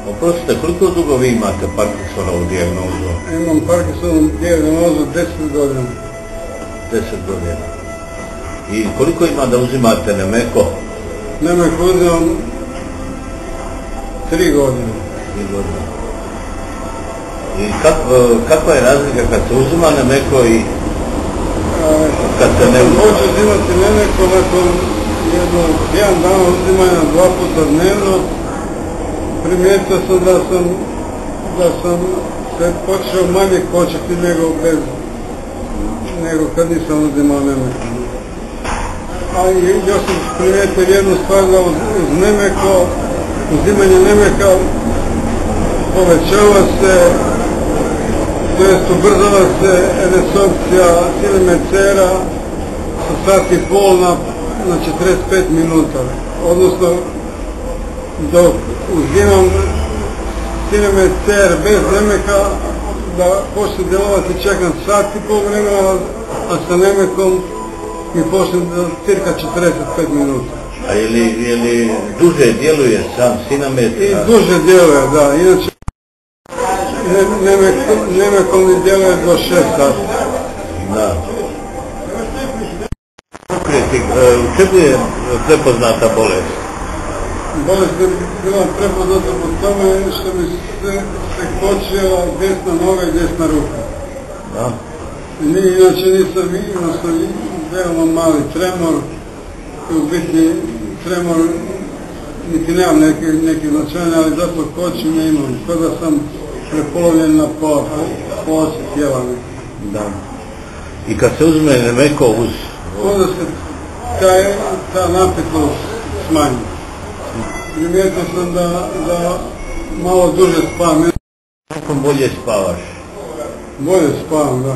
Oprostite, koliko dugo vi imate Parkinsonovu dijagnozu? Imam Parkinsonovu dijagnozu 10 godina. 10 godina. I koliko ima da uzimate Nemeko? Nemeko uzimam 3 godine. 3 godine. I kakva je razlika kad se uzima Nemeko i kad se ne uzima? Hoću uzimati Nemeko nakon jedan dan uzimanja 2 puta dnevno. Primijetio sam da sam se počeo manje kočiti nego kad nisam uzimao Nemeko. A još sam primijetio jednu stvar da uz Nemeko, uzimanje Nemeka povećava se, to jest ubrzava se resorpcija sinemecera sa sat i pol na 45 minuta. Odnosno, dok uzimam sinemecer bez Nemeka, da počne djelovati čekam sat i pol vremena, a sa Nemekom mi počne za cirka 45 minuta. A je li duže djeluje sam sinemecer? I duže djeluje, da. Inače, Nemekom mi djeluje do 6 sati. Da. U čemu je prepoznata bolest? Bolest je bila prepoznata po tome što mi se kočila desna noga i desna ruka. Da. Inače nisam imao veoma mali tremor, u biti tremor niti nemam neki značajni, ali zato koči ne imam, kao da sam prepolovljen na pola tijela. Da. I kad se uzme Nemeko uz... Onda se ta napetost smanji. Primijetio sam da malo duže spavam. Kako bolje spavaš? Bolje spavam, da.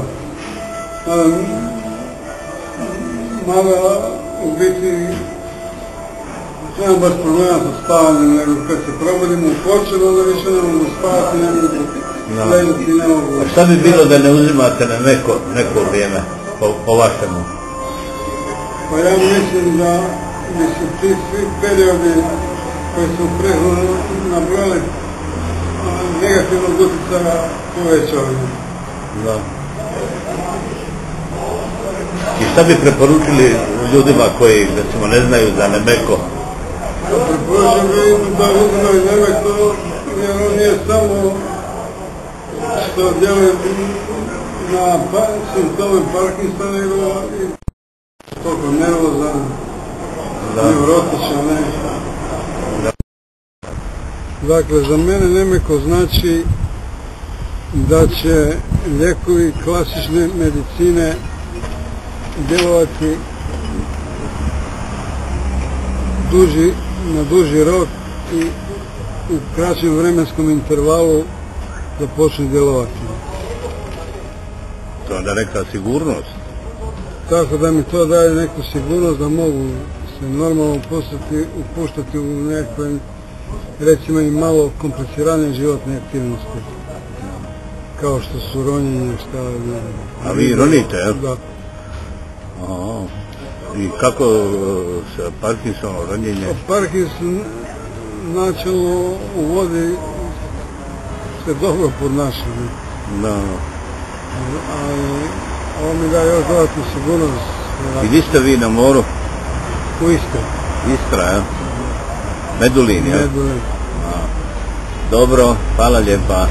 Mada u biti nemam baš problema sa spavanjem, nego kad se probudim u kočer, onda više ne mogu spavati, ne mogu ležati, ne mogu... A šta bi bilo da ne uzimate na neko vrijeme, po vašemu? Pa ja mislim da bi se ti svi periodi koji su prethodno nabrali negativnog utjecaja povećali. Da. I šta bi preporučili ljudima koji, recimo, ne znaju za Nemeko? Preporučujem da uzimaju Nemeko, jer on nije samo što djeluje na simptome Parkinsona, nego i toliko nervozan, nevrotičan, ne. Dakle, za mene Nemeko znači da će lijekovi klasične medicine djelovati na duži rok i u kraćem vremenskom intervalu da počne djelovati. To je onda neka sigurnost? Tako da mi to daje neku sigurnost da mogu se normalno upuštati u nekoj, recimo i malo kompliciranije životne aktivnosti. Kao što su ronjenje, šta je... A vi ronite, jel? Da. I kako sa Parkinsonom ronjenje? Parkinson načelno uvodi se dobro podnašanje. Da. Ali ovo mi daje još dodatnu sigurnost. I gdje ste vi na moru? U Istri. Istra, jel? Medulin, jel? Medulin. Dobro, hvala lijepa.